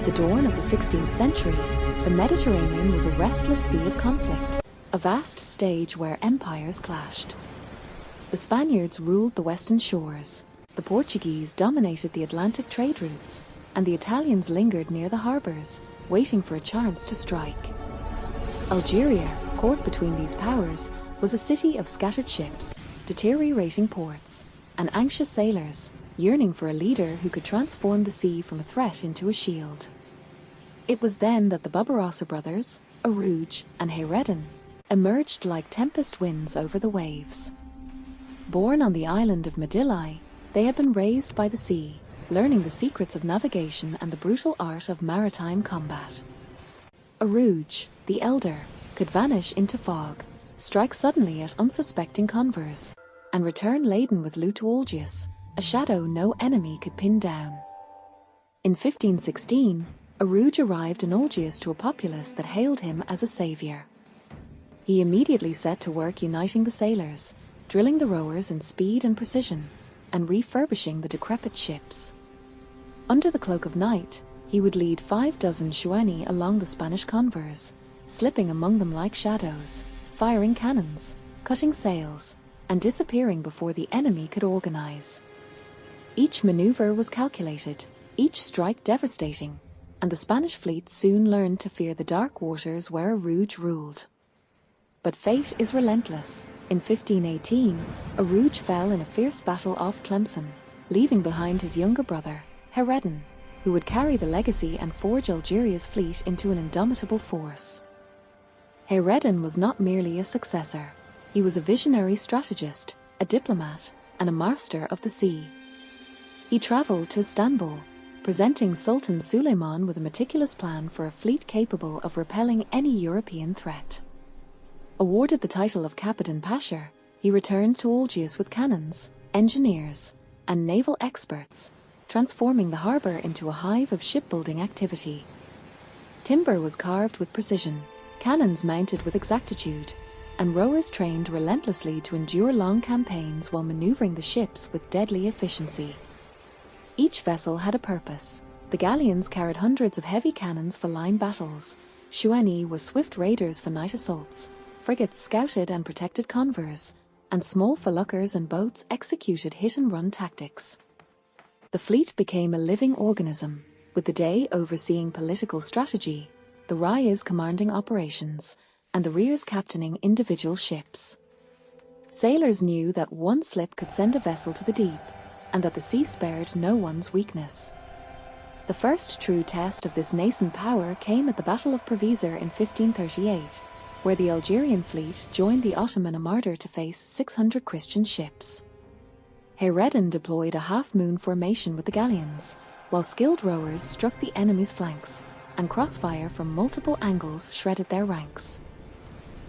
the dawn of the 16th century, the Mediterranean was a restless sea of conflict, a vast stage where empires clashed. The Spaniards ruled the western shores, the Portuguese dominated the Atlantic trade routes, and the Italians lingered near the harbors, waiting for a chance to strike. Algeria, caught between these powers, was a city of scattered ships, deteriorating ports, and anxious sailors, yearning for a leader who could transform the sea from a threat into a shield. It was then that the Barbarossa brothers, Aruj and Hayreddin, emerged like tempest winds over the waves. Born on the island of Madilai, they had been raised by the sea, learning the secrets of navigation and the brutal art of maritime combat. Aruj, the elder, could vanish into fog, strike suddenly at unsuspecting convoys, and return laden with loot to Algiers, a shadow no enemy could pin down. In 1516, Aruj arrived in Algiers to a populace that hailed him as a savior. He immediately set to work uniting the sailors, drilling the rowers in speed and precision, and refurbishing the decrepit ships. Under the cloak of night, he would lead 6 Shuani along the Spanish convoys, slipping among them like shadows, firing cannons, cutting sails, and disappearing before the enemy could organize. Each maneuver was calculated, each strike devastating, and the Spanish fleet soon learned to fear the dark waters where Aruj ruled. But fate is relentless. In 1518, Aruj fell in a fierce battle off Tlemcen, leaving behind his younger brother, Hayreddin, who would carry the legacy and forge Algeria's fleet into an indomitable force. Hayreddin was not merely a successor. He was a visionary strategist, a diplomat, and a master of the sea. He traveled to Istanbul, presenting Sultan Suleiman with a meticulous plan for a fleet capable of repelling any European threat. Awarded the title of Captain Pasha, he returned to Algiers with cannons, engineers, and naval experts, transforming the harbour into a hive of shipbuilding activity. Timber was carved with precision, cannons mounted with exactitude, and rowers trained relentlessly to endure long campaigns while manoeuvring the ships with deadly efficiency. Each vessel had a purpose. The galleons carried hundreds of heavy cannons for line battles, Shuani were swift raiders for night assaults, frigates scouted and protected convoys, and small feluccas and boats executed hit-and-run tactics. The fleet became a living organism, with the Dey overseeing political strategy, the Ra'is commanding operations, and the Rears captaining individual ships. Sailors knew that one slip could send a vessel to the deep, and that the sea spared no one's weakness. The first true test of this nascent power came at the Battle of Preveza in 1538, where the Algerian fleet joined the Ottoman armada to face 600 Christian ships. Hayreddin deployed a half-moon formation with the galleons, while skilled rowers struck the enemy's flanks, and crossfire from multiple angles shredded their ranks.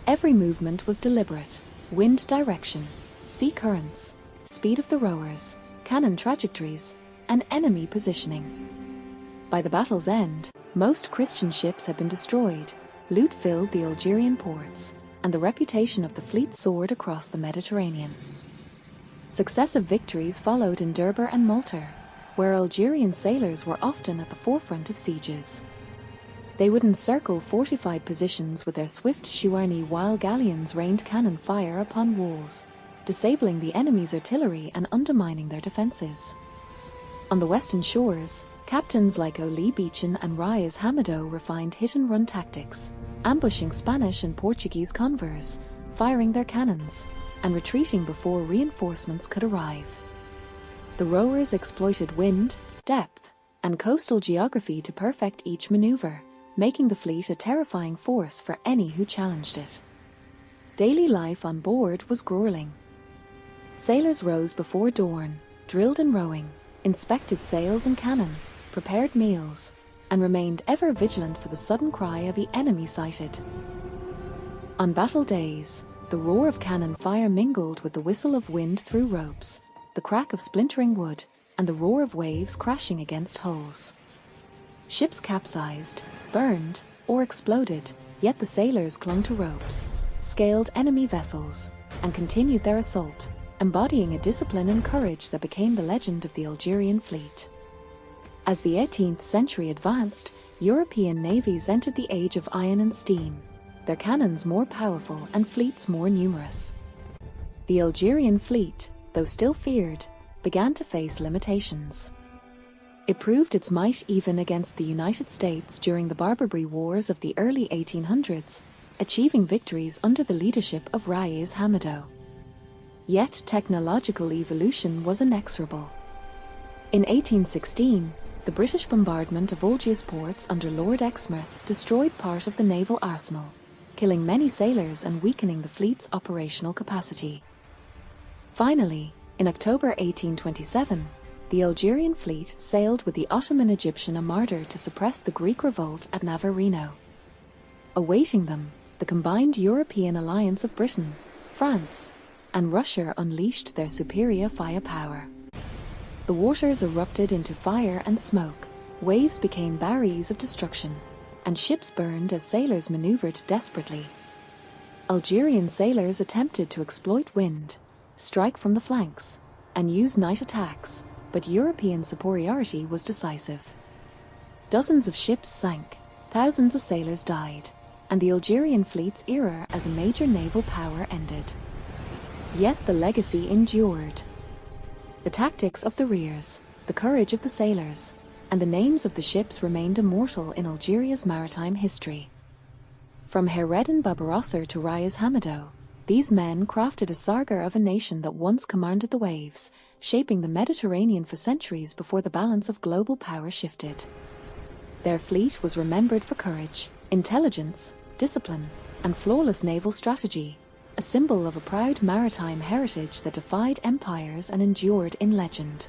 Every movement was deliberate: wind direction, sea currents, speed of the rowers, cannon trajectories, and enemy positioning. By the battle's end, most Christian ships had been destroyed, loot filled the Algerian ports, and the reputation of the fleet soared across the Mediterranean. Successive victories followed in Berber and Malta, where Algerian sailors were often at the forefront of sieges. They would encircle fortified positions with their swift Shuani while galleons rained cannon fire upon walls, disabling the enemy's artillery and undermining their defenses. On the western shores, captains like Oli Beachin and Ra'is Hamidou refined hit-and-run tactics, ambushing Spanish and Portuguese convoys, firing their cannons, and retreating before reinforcements could arrive. The rowers exploited wind, depth, and coastal geography to perfect each maneuver, making the fleet a terrifying force for any who challenged it. Daily life on board was grueling. Sailors rose before dawn, drilled in rowing, inspected sails and cannon, prepared meals, and remained ever vigilant for the sudden cry of the enemy sighted. On battle days, the roar of cannon fire mingled with the whistle of wind through ropes, the crack of splintering wood, and the roar of waves crashing against hulls. Ships capsized, burned, or exploded, yet the sailors clung to ropes, scaled enemy vessels, and continued their assault, embodying a discipline and courage that became the legend of the Algerian fleet. As the 18th century advanced, European navies entered the age of iron and steam, their cannons more powerful and fleets more numerous. The Algerian fleet, though still feared, began to face limitations. It proved its might even against the United States during the Barbary Wars of the early 1800s, achieving victories under the leadership of Ra'is Hamidou. Yet technological evolution was inexorable. In 1816, the British bombardment of Algiers ports under Lord Exmouth destroyed part of the naval arsenal, killing many sailors and weakening the fleet's operational capacity. Finally, in October 1827, the Algerian fleet sailed with the Ottoman-Egyptian armada to suppress the Greek revolt at Navarino. Awaiting them, the combined European alliance of Britain, France, and Russia unleashed their superior firepower. The waters erupted into fire and smoke, waves became barriers of destruction, and ships burned as sailors maneuvered desperately. Algerian sailors attempted to exploit wind, strike from the flanks, and use night attacks, but European superiority was decisive. Dozens of ships sank, thousands of sailors died, and the Algerian fleet's era as a major naval power ended. Yet the legacy endured. The tactics of the rears, the courage of the sailors, and the names of the ships remained immortal in Algeria's maritime history. From Hayreddin Barbarossa to Ra'is Hamidou, these men crafted a saga of a nation that once commanded the waves, shaping the Mediterranean for centuries before the balance of global power shifted. Their fleet was remembered for courage, intelligence, discipline, and flawless naval strategy, a symbol of a proud maritime heritage that defied empires and endured in legend.